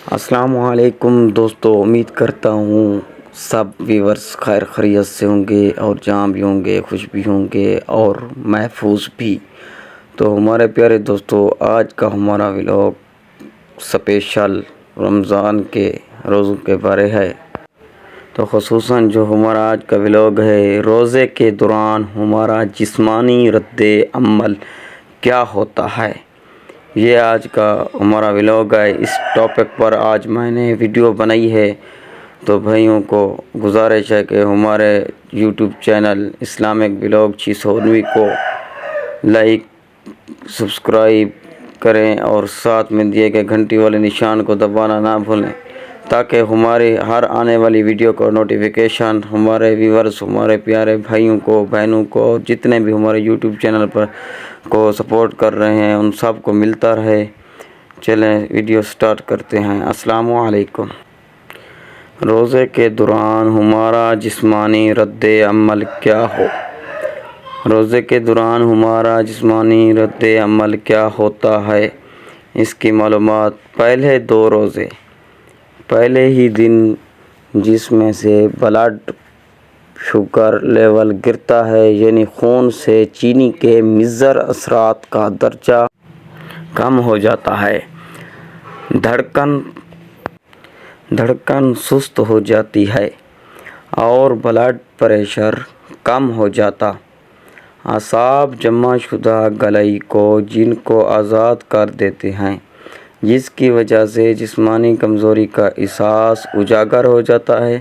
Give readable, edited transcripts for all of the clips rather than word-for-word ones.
السلام علیکم دوستو، امید کرتا ہوں سب ویورز خیر خیریت سے ہوں گے اور جہاں بھی ہوں گے خوش بھی ہوں گے اور محفوظ بھی۔ تو ہمارے پیارے دوستو، آج کا ہمارا ولاگ سپیشل رمضان کے روزوں کے بارے ہے۔ تو خصوصاً جو ہمارا آج کا ولاگ ہے، روزے کے دوران ہمارا جسمانی رد عمل کیا ہوتا ہے، یہ آج کا ہمارا ولاگ ہے۔ اس ٹاپک پر آج میں نے ویڈیو بنائی ہے، تو بھائیوں کو گزارش ہے کہ ہمارے یوٹیوب چینل اسلامک ولاگ 619 کو لائک سبسکرائب کریں اور ساتھ میں دیے گئے گھنٹی والے نشان کو دبانا نہ بھولیں، تاکہ ہماری ہر آنے والی ویڈیو کا نوٹیفیکیشن ہمارے ویورز، ہمارے پیارے بھائیوں کو، بہنوں کو، جتنے بھی ہمارے یوٹیوب چینل پر کو سپورٹ کر رہے ہیں ان سب کو ملتا رہے۔ چلیں ویڈیو سٹارٹ کرتے ہیں۔ السلام علیکم۔ روزے کے دوران ہمارا جسمانی رد عمل کیا ہو؟ روزے کے دوران ہمارا جسمانی رد عمل کیا ہوتا ہے، اس کی معلومات۔ پہلے 2 روزے، پہلے ہی دن جسم سے بلڈ شوگر لیول گرتا ہے، یعنی خون سے چینی کے مضر اثرات کا درجہ کم ہو جاتا ہے، دھڑکن سست ہو جاتی ہے اور بلڈ پریشر کم ہو جاتا۔ اعصاب جمع شدہ گلائیکوجن کو آزاد کر دیتے ہیں، جس کی وجہ سے جسمانی کمزوری کا احساس اجاگر ہو جاتا ہے۔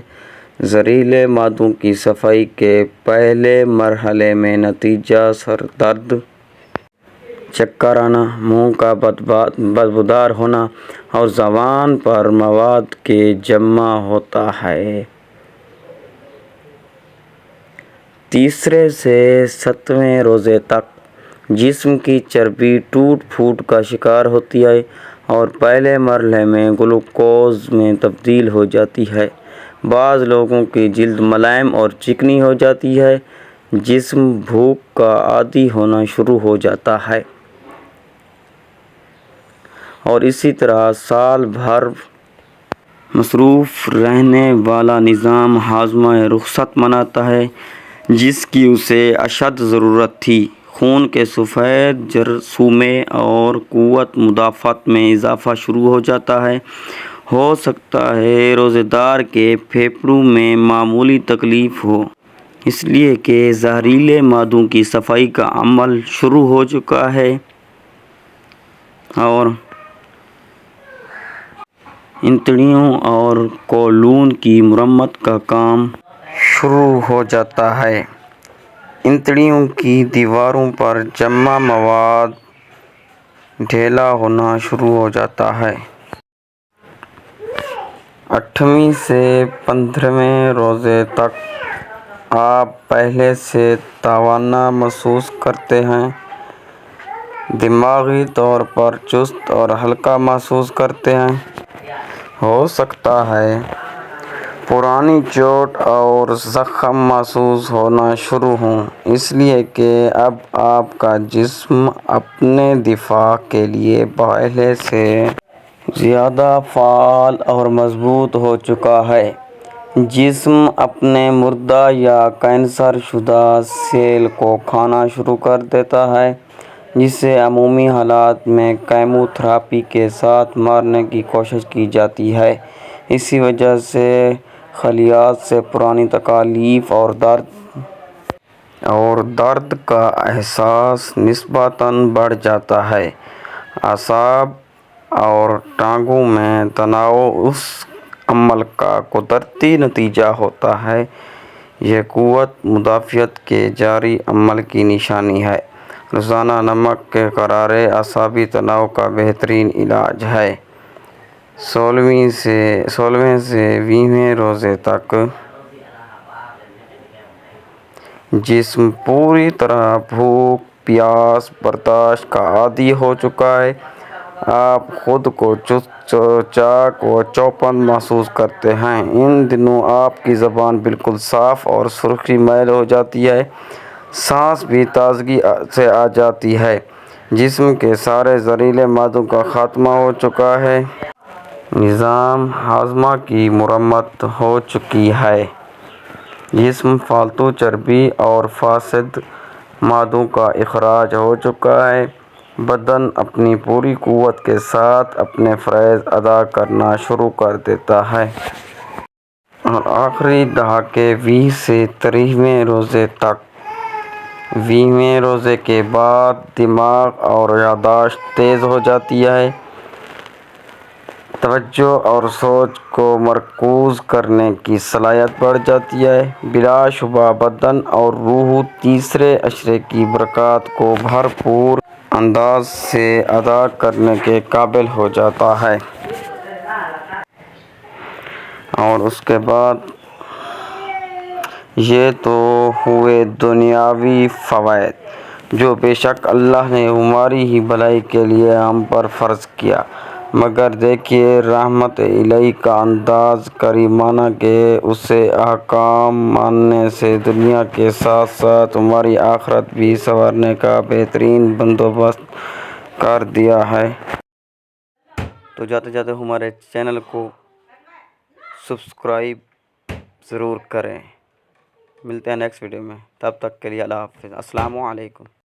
زہریلے مادوں کی صفائی کے پہلے مرحلے میں نتیجہ سر درد، چکر آنا، منہ کا بدبودار ہونا اور زبان پر مواد کے جمع ہوتا ہے۔ 3 سے 7ویں روزے تک جسم کی چربی ٹوٹ پھوٹ کا شکار ہوتی ہے اور پہلے مرحلے میں گلوکوز میں تبدیل ہو جاتی ہے۔ بعض لوگوں کی جلد ملائم اور چکنی ہو جاتی ہے، جسم بھوک کا عادی ہونا شروع ہو جاتا ہے اور اسی طرح سال بھر مصروف رہنے والا نظام ہاضمہ رخصت مناتا ہے، جس کی اسے اشد ضرورت تھی۔ خون کے سفید جرثومے اور قوت مدافعت میں اضافہ شروع ہو جاتا ہے۔ ہو سکتا ہے روزہ دار کے پھیپھڑوں میں معمولی تکلیف ہو، اس لیے کہ زہریلے مادوں کی صفائی کا عمل شروع ہو چکا ہے اور انتڑیوں اور کولون کی مرمت کا کام شروع ہو جاتا ہے۔ انتڑیوں کی دیواروں پر جمع مواد ڈھیلا ہونا شروع ہو جاتا ہے۔ 8ویں سے 15ویں روزے تک آپ پہلے سے توانا محسوس کرتے ہیں، دماغی طور پر چست اور ہلکا محسوس کرتے ہیں۔ ہو سکتا ہے پرانی چوٹ اور زخم محسوس ہونا شروع ہوں، اس لیے کہ اب آپ کا جسم اپنے دفاع کے لیے پہلے سے زیادہ فعال اور مضبوط ہو چکا ہے۔ جسم اپنے مردہ یا کینسر شدہ سیل کو کھانا شروع کر دیتا ہے، جسے عمومی حالات میں کیمو تھراپی کے ساتھ مارنے کی کوشش کی جاتی ہے۔ اسی وجہ سے خلیات سے پرانی تکالیف اور درد کا احساس نسبتاً بڑھ جاتا ہے۔ اعصاب اور ٹانگوں میں تناؤ اس عمل کا قدرتی نتیجہ ہوتا ہے۔ یہ قوت مدافعت کے جاری عمل کی نشانی ہے۔ روزانہ نمک کے غرارے اعصابی تناؤ کا بہترین علاج ہے۔ 16ویں سے 20ویں روزے تک جسم پوری طرح بھوک پیاس برداشت کا عادی ہو چکا ہے۔ آپ خود کو چست چاک و چوپن محسوس کرتے ہیں۔ ان دنوں آپ کی زبان بالکل صاف اور سرخی میل ہو جاتی ہے، سانس بھی تازگی سے آ جاتی ہے، جسم کے سارے زہریلے مادوں کا خاتمہ ہو چکا ہے۔ نظام ہاضمہ کی مرمت ہو چکی ہے، جسم فالتو چربی اور فاسد مادوں کا اخراج ہو چکا ہے، بدن اپنی پوری قوت کے ساتھ اپنے فرائض ادا کرنا شروع کر دیتا ہے، اور آخری دہاکے 20 سے 30ویں روزے تک 20ویں روزے کے بعد دماغ اور یادداشت تیز ہو جاتی ہے، توجہ اور سوچ کو مرکوز کرنے کی صلاحیت بڑھ جاتی ہے، بلا شبہ بدن اور روح تیسرے عشرے کی برکات کو بھرپور انداز سے ادا کرنے کے قابل ہو جاتا ہے، اور اس کے بعد یہ تو ہوئے دنیاوی فوائد جو بے شک اللہ نے ہماری ہی بھلائی کے لیے ہم پر فرض کیا، مگر دیکھیے رحمت الہی کا انداز کریمانہ کہ اسے احکام ماننے سے دنیا کے ساتھ ساتھ ہماری آخرت بھی سنورنے کا بہترین بندوبست کر دیا ہے۔ تو جاتے جاتے ہمارے چینل کو سبسکرائب ضرور کریں۔ ملتے ہیں نیکسٹ ویڈیو میں، تب تک کے لیے اللہ حافظ، السلام علیکم۔